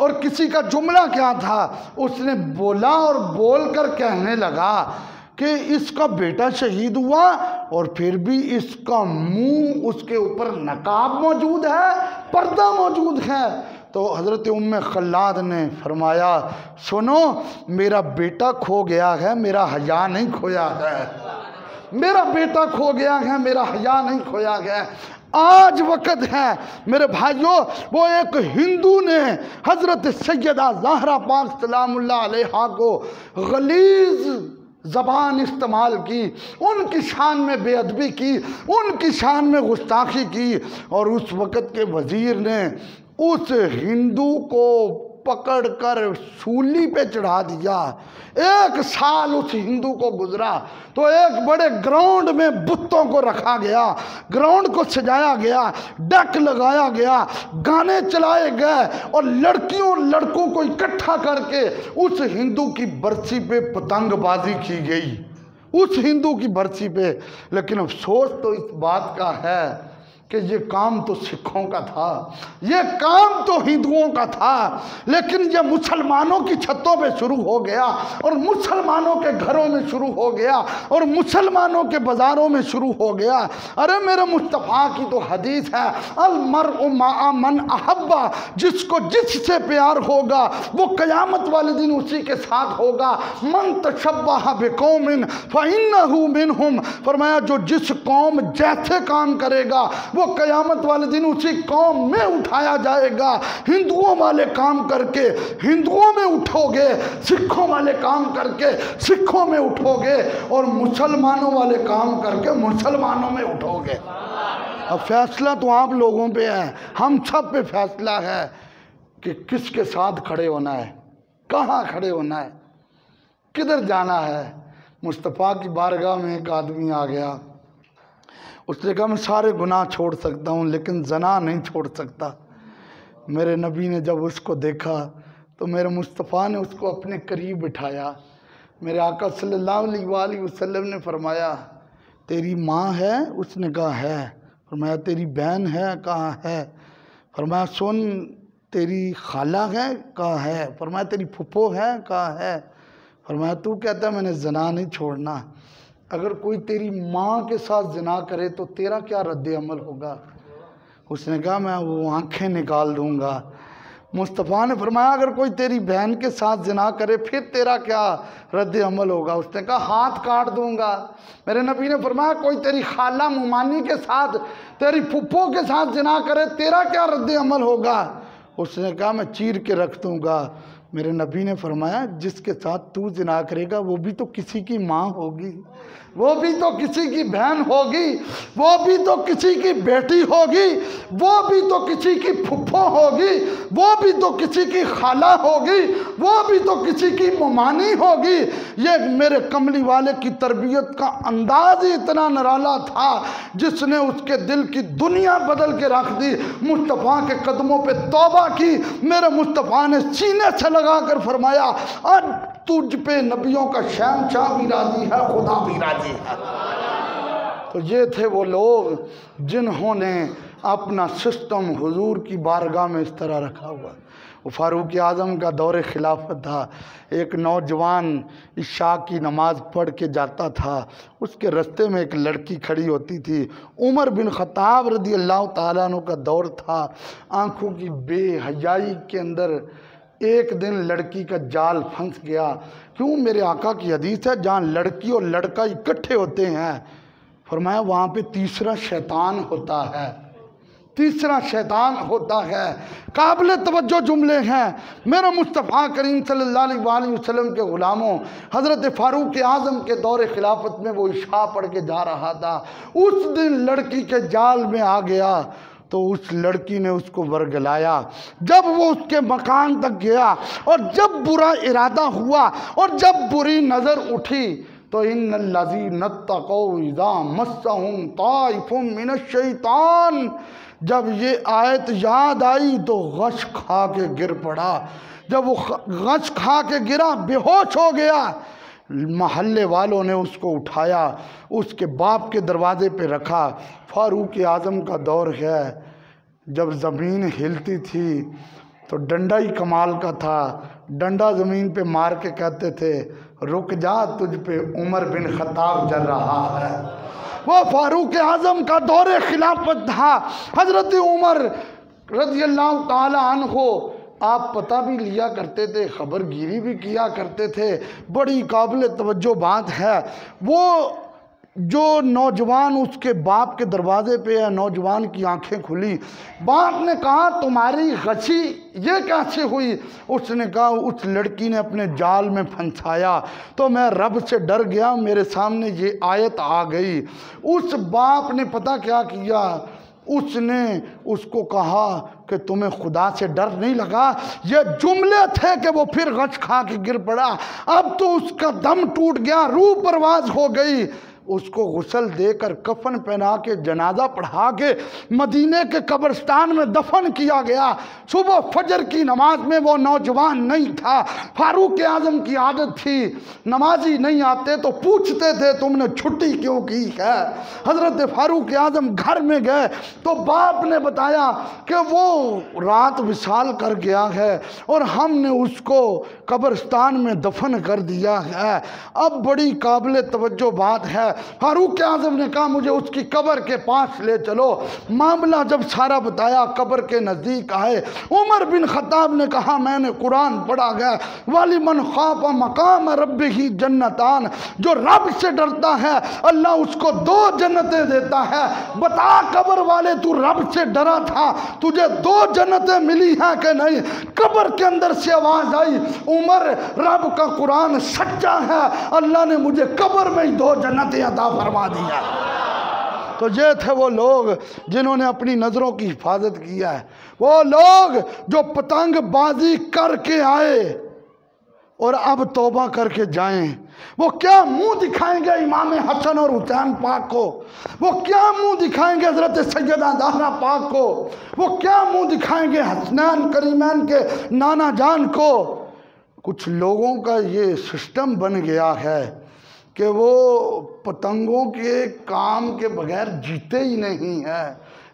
और किसी का जुमला क्या था, उसने बोला और बोलकर कहने लगा कि इसका बेटा शहीद हुआ और फिर भी इसका मुंह उसके ऊपर नकाब मौजूद है, पर्दा मौजूद है। तो हज़रत उम्मे खल्लाद ने फरमाया सुनो मेरा बेटा खो गया है, मेरा हया नहीं खोया है। मेरा बेटा खो गया है, मेरा हया नहीं खोया गया। आज वक़्त है मेरे भाइयों, वो एक हिंदू ने हज़रत सैयदा ज़हरा पाक सलामुल्लाह अलैहा को गलीज़ ज़बान इस्तेमाल की, उनकी शान में बेअदबी की, उनकी शान में गुस्ताखी की। और उस वक़्त के वज़ीर ने उस हिंदू को पकड़कर सूली पे चढ़ा दिया। 1 साल उस हिंदू को गुजरा तो एक बड़े ग्राउंड में बुतों को रखा गया, ग्राउंड को सजाया गया, डेक लगाया गया, गाने चलाए गए और लड़कियों लड़कों को इकट्ठा करके उस हिंदू की बरसी पे पतंगबाजी की गई, उस हिंदू की बरसी पे। लेकिन अफसोस तो इस बात का है कि ये काम तो सिखों का था, ये काम तो हिंदुओं का था, लेकिन ये मुसलमानों की छतों पे शुरू हो गया और मुसलमानों के घरों में शुरू हो गया और मुसलमानों के बाज़ारों में शुरू हो गया। अरे मेरे मुस्तफ़ा की तो हदीस है अल मर्उ मअ मन अहब्बा, जिसको जिससे प्यार होगा वो क़यामत वाले दिन उसी के साथ होगा। मन तशब्बह बिकौमिन फ़इन्नहु मिनहुम, फरमाया जो जिस कौम जैसे काम करेगा वो क़यामत वाले दिन उसी कौम में उठाया जाएगा। हिंदुओं वाले काम करके हिंदुओं में उठोगे, सिखों वाले काम करके सिखों में उठोगे और मुसलमानों वाले काम करके मुसलमानों में उठोगे। अब फैसला तो आप लोगों पे है, हम सब पे फैसला है कि किसके साथ खड़े होना है, कहाँ खड़े होना है, किधर जाना है। मुस्तफ़ा की बारगाह में एक आदमी आ गया, उसने कहा मैं सारे गुनाह छोड़ सकता हूँ लेकिन जना नहीं छोड़ सकता। मेरे नबी ने जब उसको देखा तो मेरे मुस्तफ़ा ने उसको अपने करीब बिठाया। मेरे आका सल्लल्लाहु अलैहि वसल्लम ने फरमाया तेरी माँ है? उसने कहा है। फरमाया तेरी बहन है? कहा है। फरमाया सुन तेरी खाला है? कहा है। फरमाया तेरी फुप्पो है? कहा है। फरमाया तू कहता है मैंने जना नहीं छोड़ना, अगर कोई तेरी माँ के साथ ज़िना करे तो तेरा क्या रद्द अमल होगा? उसने कहा मैं वो आँखें निकाल दूँगा। मुस्तफ़ा ने फरमाया अगर कोई तेरी बहन के साथ ज़िना करे फिर तेरा क्या रद्द अमल होगा? उसने कहा हाथ काट दूँगा। मेरे नबी ने फरमाया कोई तेरी खाला मुमानी के साथ, तेरी फुप्पो के साथ ज़िना करे तेरा क्या रद्द अमल होगा? उसने कहा मैं चीर के रख दूँगा। मेरे नबी ने फरमाया जिसके साथ तू ज़िना करेगा वो भी तो किसी की माँ होगी। वो भी तो किसी की बहन होगी, वो भी तो किसी की बेटी होगी, वो भी तो किसी की फुफ्फो होगी, वो भी तो किसी की खाला होगी, वो भी तो किसी की ममानी होगी। ये मेरे कमली वाले की तरबियत का अंदाज ही इतना निराला था जिसने उसके दिल की दुनिया बदल के रख दी। मुस्तफ़ा के कदमों पे तौबा की। मेरे मुस्तफ़ा ने सीने से लगा कर फरमाया, आज तुझ पे नबियों का शहंशाह भी राजी है, खुदा भी राजी है। तो ये थे वो लोग जिन्होंने अपना सिस्टम हुजूर की बारगाह में इस तरह रखा हुआ। वो फारूक आज़म का दौर खिलाफत था। एक नौजवान इशा की नमाज़ पढ़ के जाता था, उसके रास्ते में एक लड़की खड़ी होती थी। उमर बिन ख़त्ताब रज़ी अल्लाह ताला अन्हु का दौर था। आँखों की बेहयाई के अंदर एक दिन लड़की का जाल फंस गया। क्यों? मेरे आका की हदीस है, जहाँ लड़की और लड़का इकट्ठे होते हैं, फरमाया वहाँ पे तीसरा शैतान होता है, तीसरा शैतान होता है। काबिल तवज्जो जुमले हैं। मेरा मुस्तफ़ा करीम सल्लल्लाहु अलैहि वसल्लम के ग़ुलामों, हज़रत फ़ारूक आज़म के दौर खिलाफत में वो इशा पढ़ के जा रहा था। उस दिन लड़की के जाल में आ गया तो उस लड़की ने उसको वरगलाया। जब वो उसके मकान तक गया और जब बुरा इरादा हुआ और जब बुरी नज़र उठी तो इन्नल्लज़ीना तक़ौ इज़ा मस्सहुम ताइफुम मिनश्शैतान, जब ये आयत याद आई तो गश खा के गिर पड़ा। जब वो गश खा के गिरा, बेहोश हो गया। महल्ले वालों ने उसको उठाया, उसके बाप के दरवाजे पे रखा। फारूक आज़म का दौर है। जब ज़मीन हिलती थी तो डंडा ही कमाल का था। डंडा ज़मीन पे मार के कहते थे, रुक जा, तुझ पे उमर बिन ख़त्ताब चल रहा है। वो फारूक आज़म का दौर खिलाफत था। हज़रत उमर रज़ी अल्लाह ताला अन्हु आप पता भी लिया करते थे, खबरगिरी भी किया करते थे। बड़ी काबिल तवज्जो बात है। वो जो नौजवान उसके बाप के दरवाजे पे है, नौजवान की आंखें खुली। बाप ने कहा, तुम्हारी गशी ये कैसे हुई? उसने कहा, उस लड़की ने अपने जाल में फंसाया तो मैं रब से डर गया, मेरे सामने ये आयत आ गई। उस बाप ने पता क्या किया? उसने उसको कहा कि तुम्हें खुदा से डर नहीं लगा? ये जुमले थे कि वो फिर गश खा के गिर पड़ा। अब तो उसका दम टूट गया, रूह परवाज हो गई। उसको गुस्ल देकर कफन पहना के जनाजा पढ़ा के मदीने के कब्रिस्तान में दफन किया गया। सुबह फजर की नमाज में वो नौजवान नहीं था। फारूक आज़म की आदत थी, नमाजी नहीं आते तो पूछते थे तुमने छुट्टी क्यों की है। हज़रत फारूक आज़म घर में गए तो बाप ने बताया कि वो रात विसाल कर गया है और हमने उसको कब्रिस्तान में दफन कर दिया है। अब बड़ी काबिल तवज्जो बात है, फारूक आज़म ने कहा मुझे उसकी कब्र के पास ले चलो। मामला जब सारा बताया, कब्र के नज़दीक आए। उमर बिन ख़त्ताब ने कहा, मैंने कुरान पढ़ा गया, वाली मन ख़ाफ़ मक़ाम रब्बिही जन्नतान, जो रब से डरता है अल्लाह उसको 2 जन्नतें देता है। बता कब्र वाले, तू रब से डरा था, तुझे 2 जन्नतें मिली हैं कि नहीं? कब्र के अंदर से आवाज़ आई, उमर रब का कुरान सच्चा है, अल्लाह ने मुझे कब्र में ही 2 जन्नतें अता फरमा दिया। तो ये थे वो लोग जिन्होंने अपनी नज़रों की हिफाजत किया है। वो लोग जो पतंगबाजी करके आए और अब तौबा करके जाएं। वो क्या मुंह दिखाएंगे इमाम हसन और हुसैन पाक को? वो क्या मुंह दिखाएंगे हज़रत सैयदा ज़हरा पाक को? वो क्या मुंह दिखाएंगे हसनैन करीमैन के नाना जान को? कुछ लोगों का ये सिस्टम बन गया है कि वो पतंगों के काम के बगैर जीते ही नहीं है।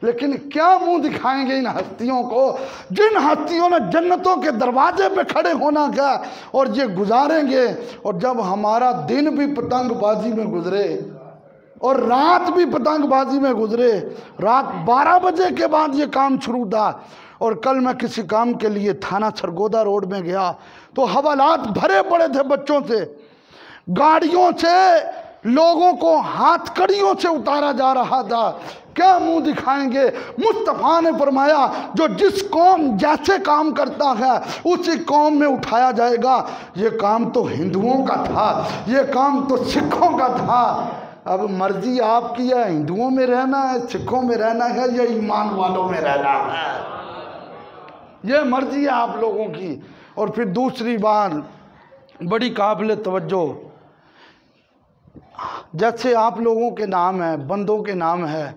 लेकिन क्या मुंह दिखाएंगे इन हस्तियों को, जिन हस्तियों ने जन्नतों के दरवाजे पे खड़े होना क्या और ये गुजारेंगे। और जब हमारा दिन भी पतंगबाजी में गुजरे और रात भी पतंगबाजी में गुजरे, रात 12 बजे के बाद ये काम शुरू था। और कल मैं किसी काम के लिए थाना सरगोदा रोड में गया तो हवालात भरे पड़े थे बच्चों से, गाड़ियों से लोगों को हाथकड़ियों से उतारा जा रहा था। क्या मुंह दिखाएंगे? मुस्तफ़ा ने फरमाया जो जिस कौम जैसे काम करता है उसी कौम में उठाया जाएगा। ये काम तो हिंदुओं का था, ये काम तो सिखों का था। अब मर्जी आपकी है, हिंदुओं में रहना है, सिखों में रहना है या ईमान वालों में रहना है, ये मर्जी है आप लोगों की। और फिर दूसरी बात बड़ी काबिल तवज्जो, जैसे आप लोगों के नाम है, बंदों के नाम है,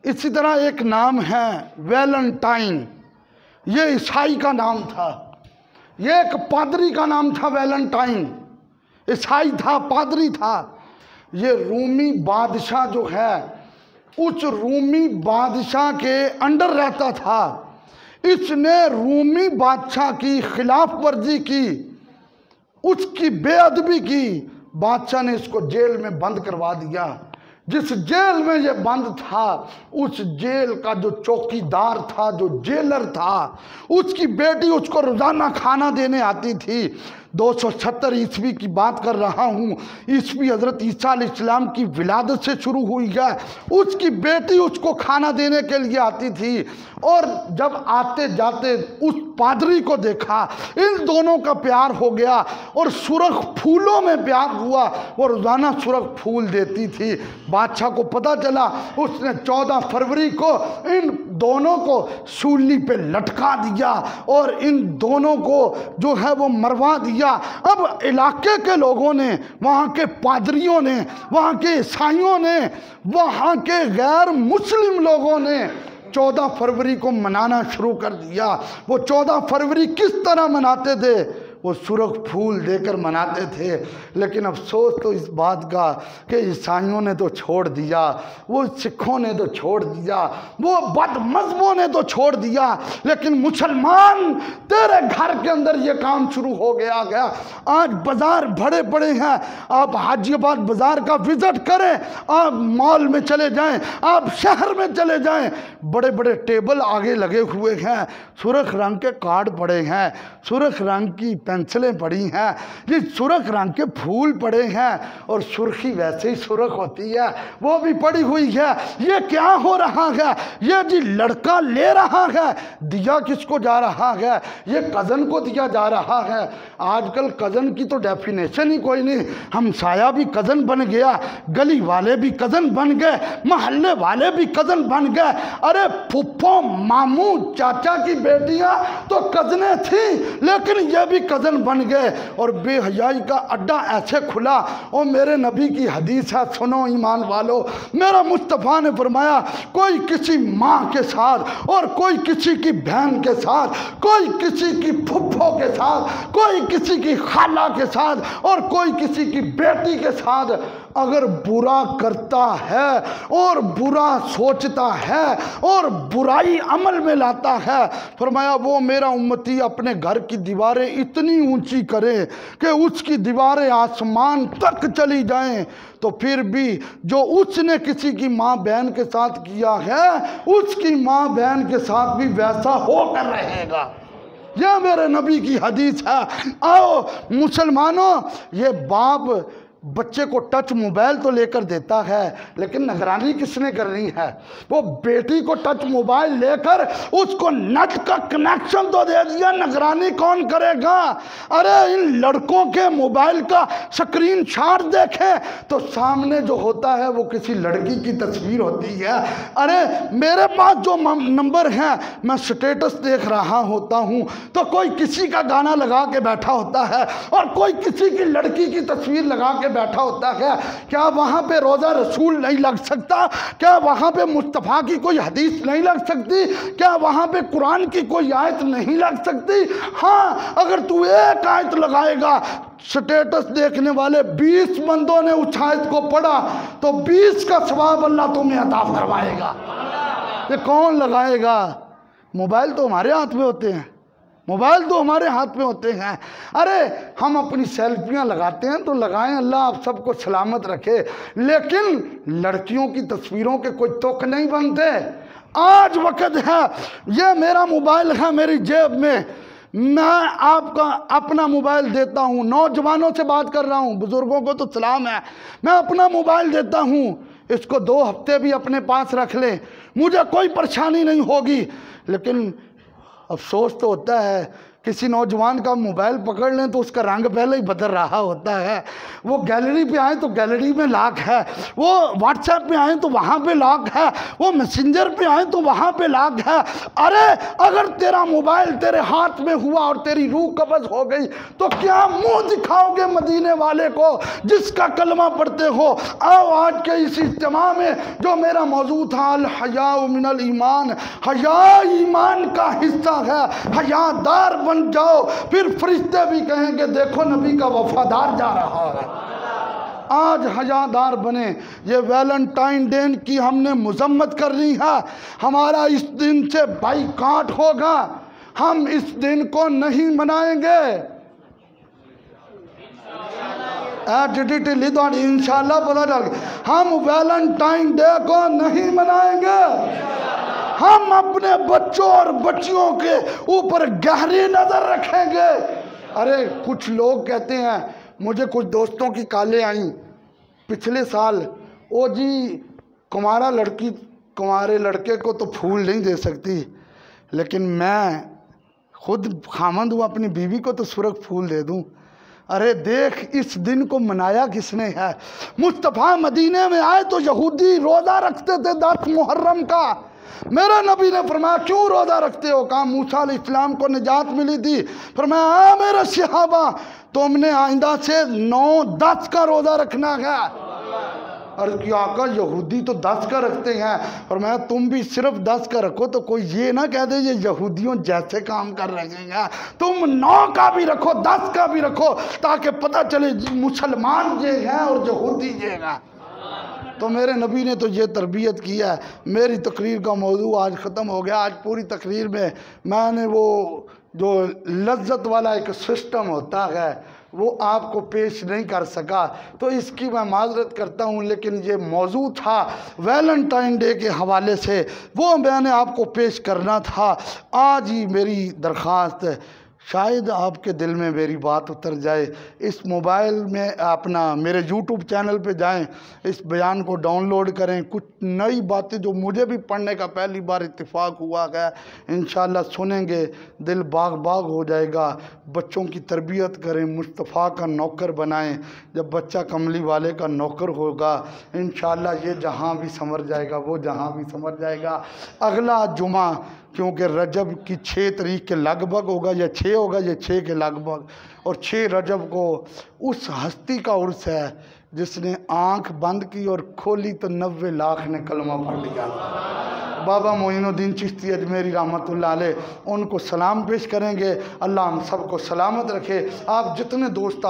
इसी तरह एक नाम है वैलेंटाइन। ये ईसाई का नाम था, ये एक पादरी का नाम था वैलेंटाइन। ईसाई था, पादरी था। ये रूमी बादशाह जो है, उस रूमी बादशाह के अंडर रहता था। इसने रूमी बादशाह की खिलाफ वर्जी की, उसकी बेअदबी की। बादशाह ने इसको जेल में बंद करवा दिया। जिस जेल में ये बंद था, उस जेल का जो चौकीदार था, जो जेलर था, उसकी बेटी उसको रोजाना खाना देने आती थी। 276 ईस्वी की बात कर रहा हूँ। ईस्वी हजरत ईसा अलैहिस्सलाम की विलादत से शुरू हुई है। उसकी बेटी उसको खाना देने के लिए आती थी, और जब आते जाते उस पादरी को देखा, इन दोनों का प्यार हो गया और सुर्ख फूलों में प्यार हुआ। वो रोजाना सुर्ख फूल देती थी। बादशाह को पता चला, उसने 14 फरवरी को इन दोनों को सूली पे लटका दिया और इन दोनों को जो है वो मरवा दिया। अब इलाके के लोगों ने, वहाँ के पादरियों ने, वहाँ के ईसाइयों ने, वहाँ के गैर मुस्लिम लोगों ने 14 फरवरी को मनाना शुरू कर दिया। वो 14 फरवरी किस तरह मनाते थे? वो सुर्ख फूल देकर मनाते थे। लेकिन अफसोस तो इस बात का कि ईसाइयों ने तो छोड़ दिया, वो सिखों ने तो छोड़ दिया, वो बदमज़हबों ने तो छोड़ दिया, लेकिन मुसलमान, तेरे घर के अंदर ये काम शुरू हो गया। आज बाज़ार भरे पड़े हैं। आप हाजीबाद बाज़ार का विज़िट करें, आप मॉल में चले जाएं, आप शहर में चले जाएं, बड़े बड़े टेबल आगे लगे हुए हैं, सुर्ख रंग के कार्ड पड़े हैं, सुर्ख रंग की पेंसिलें पड़ी हैं, ये सुर्ख रंग के फूल पड़े हैं, और सुर्खी वैसे ही सुर्ख होती है, वो भी पड़ी हुई है। ये क्या हो रहा है? ये जी लड़का ले रहा है, दिया किसको जा रहा है? ये कज़न को दिया जा रहा है। आजकल कज़न की तो डेफिनेशन ही कोई नहीं। हमसाया भी कज़न बन गया, गली वाले भी कज़न बन गए, मोहल्ले वाले भी कज़न बन गए। अरे फुफ्फो, मामू, चाचा की बेटियां तो कज़नें थी, लेकिन ये भी कज़न बन गए। और बेहयाई का अड्डा ऐसे खुला। और मेरे नबी की हदीस है, सुनो ईमान वालों, मेरा मुस्तफ़ा ने फरमाया, कोई किसी माँ के साथ, और कोई किसी की बहन के साथ, कोई किसी की फुफ्फो के साथ, कोई किसी की खाला के साथ, और कोई किसी की बेटी के साथ अगर बुरा करता है और बुरा सोचता है और बुराई अमल में लाता है, फरमाया वो मेरा उम्मती अपने घर की दीवारें इतनी ऊंची करे कि उसकी दीवारें आसमान तक चली जाएं, तो फिर भी जो उसने किसी की माँ बहन के साथ किया है, उसकी माँ बहन के साथ भी वैसा होकर रहेगा। यह मेरे नबी की हदीस है। आओ मुसलमानों, ये बाप बच्चे को टच मोबाइल तो लेकर देता है, लेकिन निगरानी किसने करनी है? वो बेटी को टच मोबाइल लेकर उसको नेट का कनेक्शन तो दे दिया, निगरानी कौन करेगा? अरे इन लड़कों के मोबाइल का स्क्रीन शॉट देखें तो सामने जो होता है वो किसी लड़की की तस्वीर होती है। अरे मेरे पास जो नंबर है, मैं स्टेटस देख रहा होता हूँ तो कोई किसी का गाना लगा के बैठा होता है और कोई किसी की लड़की की तस्वीर लगा के बैठा होता है। क्या वहां पे रोजा रसूल नहीं लग सकता? क्या वहां पे मुस्तफा की कोई हदीस नहीं लग सकती? क्या वहां पे कुरान की कोई आयत नहीं लग सकती? हाँ, अगर तू एक आयत लगाएगा, स्टेटस देखने वाले 20 बंदों ने उस आयत को पढ़ा तो 20 का सवाब अल्लाह तुम्हें अता फरमाएगा। ये कौन लगाएगा? मोबाइल तो हमारे हाथ में होते हैं, मोबाइल तो हमारे हाथ में होते हैं। अरे हम अपनी सेल्फियां लगाते हैं तो लगाएं, अल्लाह आप सबको सलामत रखे, लेकिन लड़कियों की तस्वीरों के कोई तुक नहीं बनते। आज वक्त है, ये मेरा मोबाइल है मेरी जेब में, मैं आपका अपना मोबाइल देता हूँ। नौजवानों से बात कर रहा हूँ, बुजुर्गों को तो सलाम है, मैं अपना मोबाइल देता हूँ, इसको 2 हफ्ते भी अपने पास रख लें, मुझे कोई परेशानी नहीं होगी। लेकिन अफसोस तो होता है किसी नौजवान का मोबाइल पकड़ लें तो उसका रंग पहले ही बदल रहा होता है। वो गैलरी पे आए तो गैलरी में लॉक है, वो व्हाट्सएप पे आए तो वहाँ पे लॉक है, वो मैसेंजर पे आए तो वहाँ पे लॉक है। अरे अगर तेरा मोबाइल तेरे हाथ में हुआ और तेरी रूह कब्ज़ हो गई तो क्या मुंह दिखाओगे मदीने वाले को जिसका कलमा पढ़ते हो? आओ आज के इस इज्तिमा में जो मेरा मौजू था, अल हयाउ मिनल ईमान, हया ईमान का हिस्सा है। हयादार बन जाओ, फिर फरिश्ते भी कहेंगे देखो नबी का वफादार जा रहा है। आज हयादार बने। ये वैलेंटाइन डे की हमने मजम्मत करनी है। हमारा इस दिन से बाइकाट होगा, हम इस दिन को नहीं मनाएंगे। इंशाल्लाह पता चल गया, हम वैलेंटाइन डे को नहीं मनाएंगे। हम अपने बच्चों और बच्चियों के ऊपर गहरी नजर रखेंगे। अरे कुछ लोग कहते हैं, मुझे कुछ दोस्तों की कॉलें आई पिछले साल, ओ जी कुंवारे लड़के को तो फूल नहीं दे सकती, लेकिन मैं खुद खामंद हूँ, अपनी बीवी को तो सुरख फूल दे दूँ। अरे देख इस दिन को मनाया किसने है? मुस्तफ़ा मदीने में आए तो यहूदी रोज़ा रखते थे 10 मुहर्रम का। मेरा नबी ने फरमाया क्यों रोज़ा रखते हो? कहा मूसा अलैहिस्सलाम को निजात मिली थी। फरमाया मेरे सहाबा तुमने आइंदा से 9-10 का रोज़ा रखना है। और क्या का यहूदी तो 10 का रखते हैं, और मैं तुम भी सिर्फ 10 का रखो तो कोई ये ना कह दे ये यहूदियों जैसे काम कर रहे हैं। तुम 9 का भी रखो, 10 का भी रखो, ताकि पता चले मुसलमान ये हैं और यहूदी ये हैं। तो मेरे नबी ने तो ये तरबियत किया है। मेरी तकरीर का मौजू आज ख़त्म हो गया। आज पूरी तकरीर में मैंने वो जो लज्जत वाला एक सिस्टम होता है वो आपको पेश नहीं कर सका, तो इसकी मैं माजरत करता हूँ। लेकिन ये मौजू था वैलेंटाइन डे के हवाले से, वो मैंने आपको पेश करना था। आज ही मेरी दरख्वास्त है, शायद आपके दिल में मेरी बात उतर जाए। इस मोबाइल में अपना मेरे YouTube चैनल पे जाएं, इस बयान को डाउनलोड करें। कुछ नई बातें जो मुझे भी पढ़ने का पहली बार इत्तेफाक हुआ है, इंशाल्लाह सुनेंगे, दिल बाग बाग हो जाएगा। बच्चों की तरबियत करें, मुस्तफ़ा का नौकर बनाएं। जब बच्चा कमली वाले का नौकर होगा इंशाल्लाह ये जहाँ भी संवर जाएगा, वो जहाँ भी संवर जाएगा। अगला जुमा क्योंकि रजब की 6 तारीख के लगभग होगा, या 6 होगा या 6 के लगभग, और 6 रजब को उस हस्ती का उर्स है जिसने आंख बंद की और खोली तो 90 लाख ने कलमा पढ़ लिया। बाबा मोइनुद्दीन चिश्ती अजमेरी रहमतुल्लाह अलैह, उनको सलाम पेश करेंगे। अल्लाह हम सबको सलामत रखे। आप जितने दोस्त